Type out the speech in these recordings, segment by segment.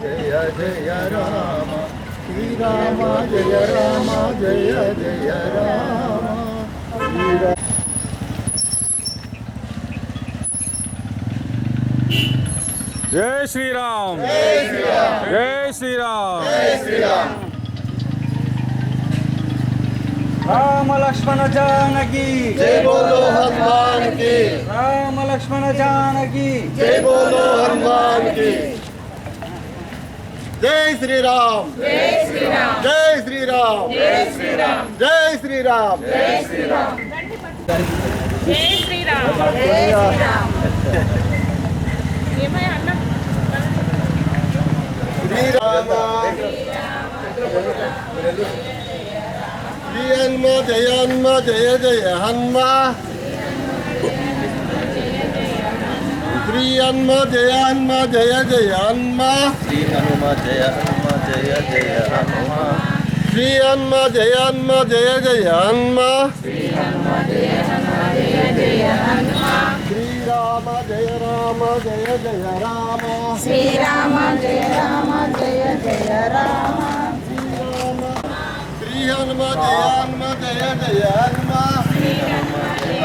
జయ జయ రామ శ్రీరామ జయ రామ జయ జయ రామ శ్రీరామ. జై శ్రీరామ్ జై శ్రీరామ్ రామ లక్ష్మణ జానకి జై బోలో హనుమాన్ కి రామ లక్ష్మణ జానకి జై బోలో హనుమాన్ కి. జై శ్రీరామ్ జై శ్రీరామ్ జై శ్రీరామ్ జై శ్రీరామ్ జై శ్రీరామ్ జై శ్రీరామ్ జై శ్రీరామ్ జై శ్రీరామ్. ఏమై అన్న శ్రీరామ శ్రీ హనుమ జయ హనుమ జయ జయ హనుమ శ్రీ హనుమ జయ హనుమ జయ జయ హనుమ శ్రీ హనుమ జయ హనుమ జయ జయ హనుమ శ్రీ హనుమ జయ హనుమ జయ జయ హనుమ శ్రీరామ జయ రామ జయ జయ రామ శ్రీరామ జయ రామ జయ జయ రామ శ్రీ హనుమ జయ హనుమ జయ జయ హనుమ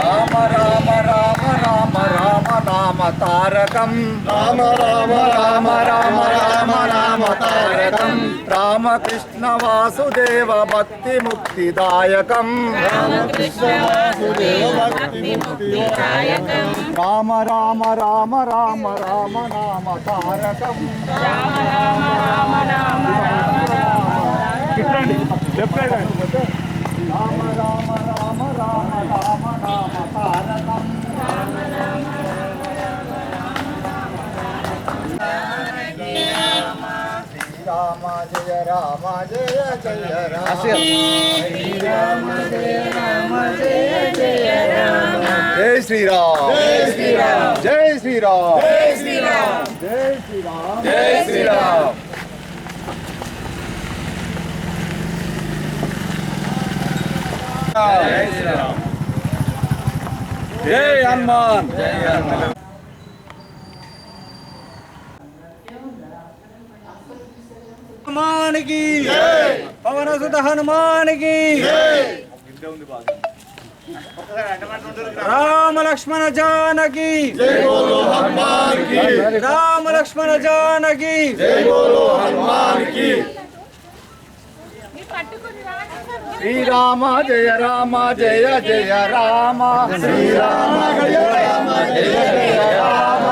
రామ రామ రామ రామ రామ నామ తారకం రామ రామ రామ రామ రామ రామ తారకం రామకృష్ణ వాసుదేవ భక్తి ముక్తిదాయకం రామకృష్ణ వాసుదేవ భక్తి ముక్తిదాయకం రామ రామ రామ రామ రామ నామ తారకం రామ రామ రామ రామ రామ రామ లెఫ్ట్ రైట్ రామ రామ రామ రామ రామ నామ తారకం రామ జయ రామ జయ జయ రామ శ్రీరామ జయ రామ జయ జయ రామ జై శ్రీరామ్ జై శ్రీరామ్ జై శ్రీరామ్ జై శ్రీరామ్ జై శ్రీరామ్ జై శ్రీరామ్ జై శ్రీరామ్ జై హనుమాన్ హనుమానికి పవన సుత హనుమానికి రామ లక్ష్మణ జానకి జై బోలో హనుమాన్ కి రామ లక్ష్మణ జానకి జై బోలో హనుమాన్ కి పట్టుకుని శ్రీరామ జయ రామ జయ జయ రామ శ్రీరామ జయ రామ జయ జయ రామ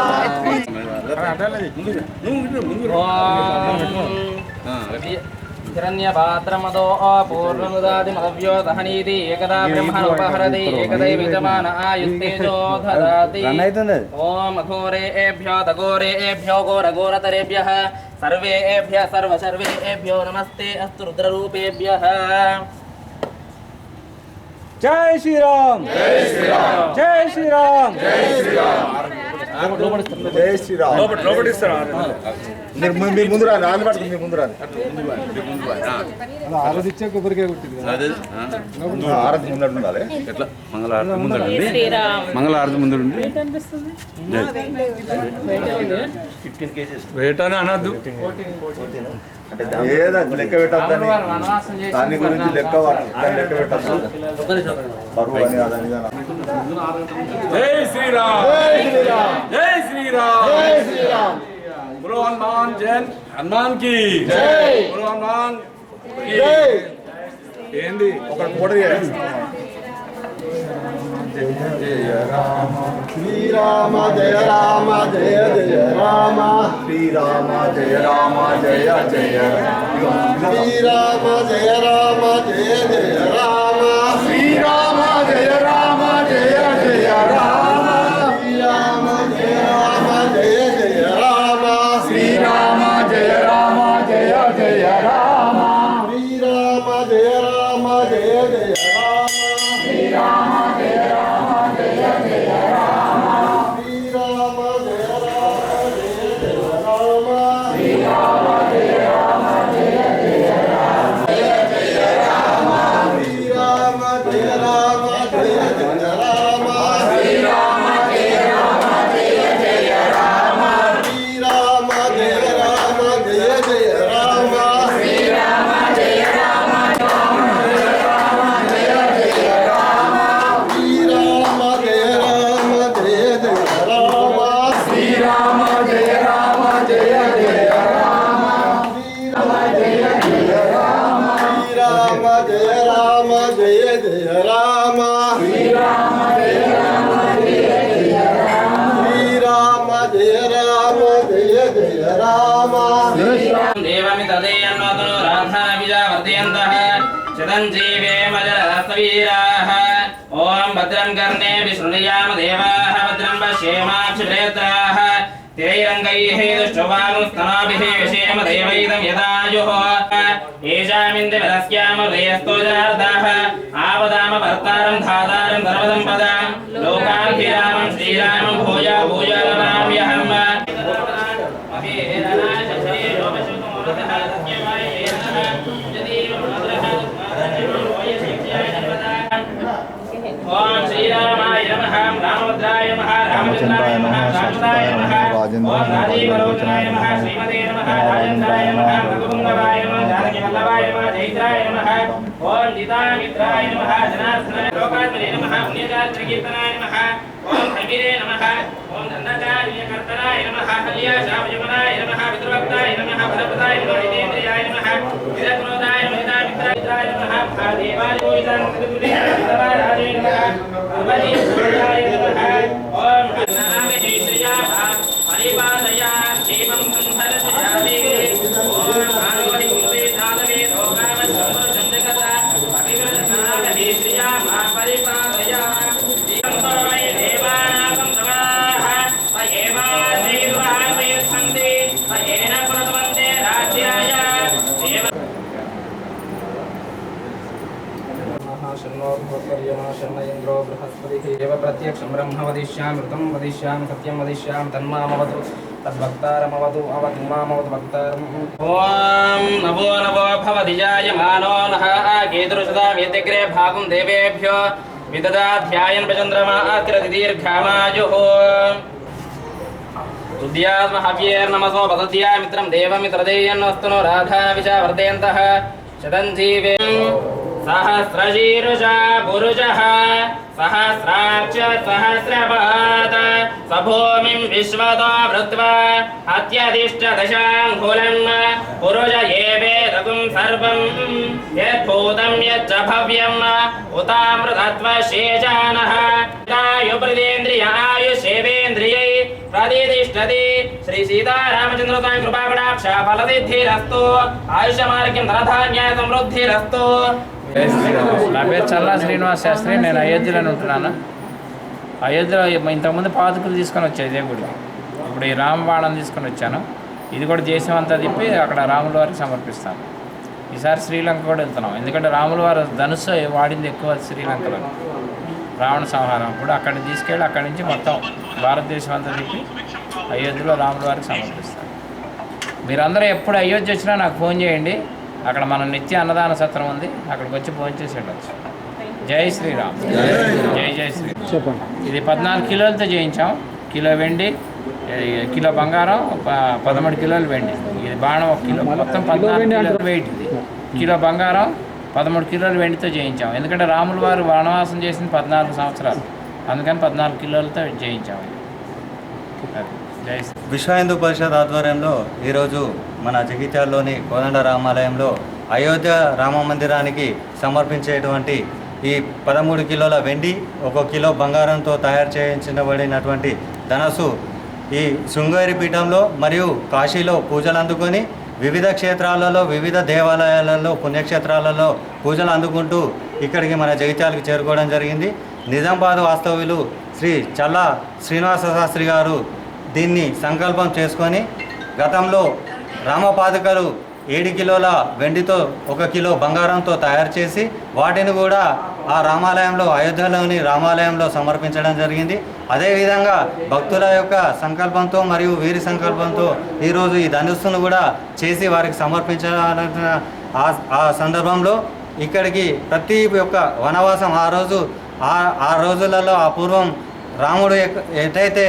हिरण्यपात्रमदो पूर्णमुदादिमदव्यो दहनीति एकदा ब्रह्मणोपहरति एकदैविजमान आयुस्तेजो ददाति ॐ अघोरेभ्यो दघोरेभ्यो घोरघोरतरेभ्यः सर्वेभ्यः सर्वेभ्यो नमस्ते अस्तु रुद्ररूपेभ्यः జై శ్రీరామ్ జై శ్రీరామ్ జై శ్రీరామ్ జై శ్రీరామ్ జై శ్రీరామ్ మీరు ముందు రాదు ఆంధ్ర పడుతుంది మీరు ముందు రాదు ఆరాధించే కొబ్బరికాయ కొట్టింది ఆరతి ముందట ఉండాలి ఎట్లా మంగళహారతి ముందండి శ్రీరామ్ మంగళహారతి ముందండి వెయిట్ అని అనద్దు ఏదో లెక్క పెట్టద్దని దాని గురించి లెక్క దాన్ని లెక్క పెట్టద్దు బరువు అని అదని జై శ్రీరామ్ జై శ్రీరామ్ జై శ్రీరామ్ बोलो हनुमान जैन हनुमान की జై बोलो हनुमान की జై ఏంది ఒక ఫోటో తీయాలి శ్రీరామ జయ రామ జయ జయ రామ శ్రీరామ జయ రామ జయ జయ శ్రీరామ జయ రామ జయ జయ రామ శ్రీరామ జయ రామ జయ జయ రామ శ్రీరామ జయ రామ జయ జయ రామ శ్రీరామ జయ రామ జయ జయ రామ శ్రీరామ జయ రామ జయ జయ రామ శ్రీరామ జయ రామ జయ జయ రామ శ్రీరామ జయ రామ జయ జయ రామ శ్రీరామ జయ రామ జయ జయ రామ శ్రీరామ జయ రామ జయ జయ జయ రామ దేవమితదేయన్నోతను రాధావిజావర్ధయంతః చిరంజీవేమజరస్తవీరాः ఓం భద్రం కర్ణేభిः శృణుయామ దేవాः భద్రం పశ్యేమాక్షిప్రేతాः తిరైరంగైః దుష్టువాగుస్తనాభిः విషేమ దేవైదం యదాయుః ఏషామింద్రవరస్యామ హృదయస్థో జనార్దాः ఆపదామ భర్తారం ధాతారం ధర్మసంపదాం లోకాభిరామం శ్రీరామం భూయా భూయా నమామ్యహం ఓం శ్రీరామాయ నమః రామభద్రాయ నమః రామచంద్రాయ నమః రామచంద్రాయ నమః ఓం రాజీవలోచనాయ నమః శ్రీమతే నమః రాజేంద్రాయ నమః రఘుపుంగవాయ నమః జానకి వల్లభాయ నమః జైత్రాయ నమః ఓం గీతామిత్రాయ నమః జనార్దనాయ లోకాత్మనే నమః పుణ్యగాత్రకీర్తనాయ నమః ఓం హరిరే నమః ఓం దండకార్యకర్తనాయ నమః కళ్యాశామయమనాయ నమః పితృభక్తాయ నమః ఫలప్రదాయ నమః హితేంద్రియాయ నమః హితక్రోధాయ నమః హితామిత్రాయ నమః మహాదేవాయ గోవిందాయ నమః ఉపదీశ్వరాయ నమః ఓం నామే శ్రీయాః పరిపాలయా జీవం సంహరతి ఓం ఆరోహి కుంభే ధాలవే లోకావశంభో చంద్రకథ అభివృద్ధనాగ శ్రీయాః పరిపాలయా జీవం తోమై దేవానాగం నమః వయేవాదేవాయ సందే వయేన పునఃవందే రాజ్యాయ शर्णयेन्द्रो बृहस्पतिः एव प्रत्यक्षं ब्रह्म वदिष्यामि ऋतं वदिष्यामि सत्यं वदिष्यामि तन्मामवतु तद्भक्तारमवतु अवतु मामवतु भक्तारम् ॐ नमो नमो भवति जायमानो नः कीदृशतां यद्यग्रे भागं देवेभ्यो विददाध्यायन् चन्द्रमा अतिरतिदीर्घामायुः तुद्यात्महव्येर्नमसो वदत्या मित्रं देवमित्रदेयन्नस्तु नो राधाविचावर्धयन्तः शतञ्जीवे सहस्रशीर्षा पुरुषः सहस्राक्ष सहस्रपाद सभूमिं विश्वतो भृत्वा अत्यधिष्ठदशाङ्कुलम् पुरुष एवेदकुं सर्वं यद्भूतं यच्च भव्यम् उतामृतत्वशेषानः आयुर्देन्द्रिय आयुषेवेन्द्रियै प्रतिष्ठति श्री सीतारामचन्द्रस्वामी कृपाकटाक्ष फलसिद्धिरस्तु आयुष्यमार्गं धनधान्याय समृद्धिरस्तु నా పేరు చల్లా శ్రీనివాస్ శాస్త్రి. నేను అయోధ్యలోనే ఉంటున్నాను. అయోధ్యలో ఇంతకుముందు పాదుకులు తీసుకొని వచ్చాయి ఇదే గుడి. ఇప్పుడు ఈ రామబాణం తీసుకొని వచ్చాను. ఇది కూడా దేశం అంతా తిప్పి అక్కడ రాముల వారికి సమర్పిస్తాను. ఈసారి శ్రీలంక కూడా వెళ్తున్నాం, ఎందుకంటే రాముల వారు ధనుస్సు వాడింది ఎక్కువ శ్రీలంకలో. రావణ సంహారం కూడా అక్కడిని తీసుకెళ్ళి అక్కడి నుంచి మొత్తం భారతదేశం అంతా తిప్పి అయోధ్యలో రాముల వారికి సమర్పిస్తాను. మీరందరూ ఎప్పుడు అయోధ్య వచ్చినా నాకు ఫోన్ చేయండి. అక్కడ మన నిత్య అన్నదాన సత్రం ఉంది, అక్కడికి వచ్చి ఫోన్ చేసి వెళ్ళచ్చు. జై శ్రీరామ్. జై జై శ్రీరామ్. చెప్పండి. ఇది 14 కిలోలతో చేయించాం. కిలో వెండి, కిలో బంగారం, 13 కిలోలు వెండి. ఇది బాణం 1 కిలో, మొత్తం 14 కిలోలు వెయిట్. ఇది కిలో బంగారం, 13 కిలోలు వెండితో చేయించాం. ఎందుకంటే రాముల వారు వనవాసం చేసింది 14 సంవత్సరాలు, అందుకని 14 కిలోలతో చేయించాం. విశ్వ హిందూ పరిషత్ ఆధ్వర్యంలో ఈరోజు మన జగిత్యాలలోని కోదండ రామాలయంలో అయోధ్య రామ మందిరానికి సమర్పించేటువంటి ఈ 13 కిలోల వెండి, 1 కిలో బంగారంతో తయారు చేయించబడినటువంటి ధనస్సు ఈ శృంగేరి పీఠంలో మరియు కాశీలో పూజలు అందుకొని వివిధ క్షేత్రాలలో, వివిధ దేవాలయాలలో, పుణ్యక్షేత్రాలలో పూజలు అందుకుంటూ ఇక్కడికి మన జగిత్యాలకు చేరుకోవడం జరిగింది. నిజామాబాద్ వాస్తవ్యులు శ్రీ చల్లా శ్రీనివాస శాస్త్రి గారు దీన్ని సంకల్పం చేసుకొని గతంలో రామపాదుకలు 7 కిలోల వెండితో 1 కిలో బంగారంతో తయారు చేసి వాటిని కూడా ఆ రామాలయంలో, అయోధ్యలోని రామాలయంలో సమర్పించడం జరిగింది. అదేవిధంగా భక్తుల యొక్క సంకల్పంతో మరియు వీరి సంకల్పంతో ఈరోజు ఈ ధనుస్సును కూడా చేసి వారికి సమర్పించాలన్న ఆ సందర్భంలో ఇక్కడికి ప్రతి ఒక్క వనవాసం ఆ రోజులలో ఆ పూర్వం రాముడు ఎటైతే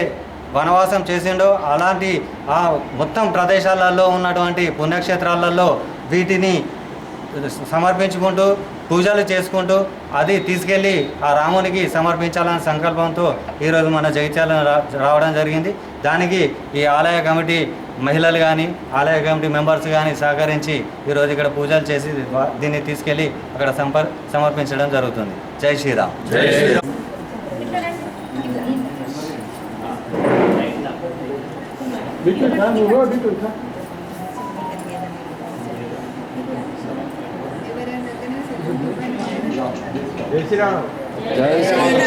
వనవాసం చేసిండో అలాంటి ఆ మొత్తం ప్రదేశాలలో ఉన్నటువంటి పుణ్యక్షేత్రాలలో వీటిని సమర్పించుకుంటూ పూజలు చేసుకుంటూ అది తీసుకెళ్ళి ఆ రామునికి సమర్పించాలనే సంకల్పంతో ఈరోజు మన జగిత్యాల రావడం జరిగింది. దానికి ఈ ఆలయ కమిటీ మహిళలు కానీ, ఆలయ కమిటీ మెంబర్స్ కానీ సహకరించి ఈరోజు ఇక్కడ పూజలు చేసి దీన్ని తీసుకెళ్ళి అక్కడ సమర్పించడం జరుగుతుంది. జై శ్రీరామ్. జై శ్రీరామ్. విష్ణు జై శ్రీరామ్. జై జై శ్రీరామ్.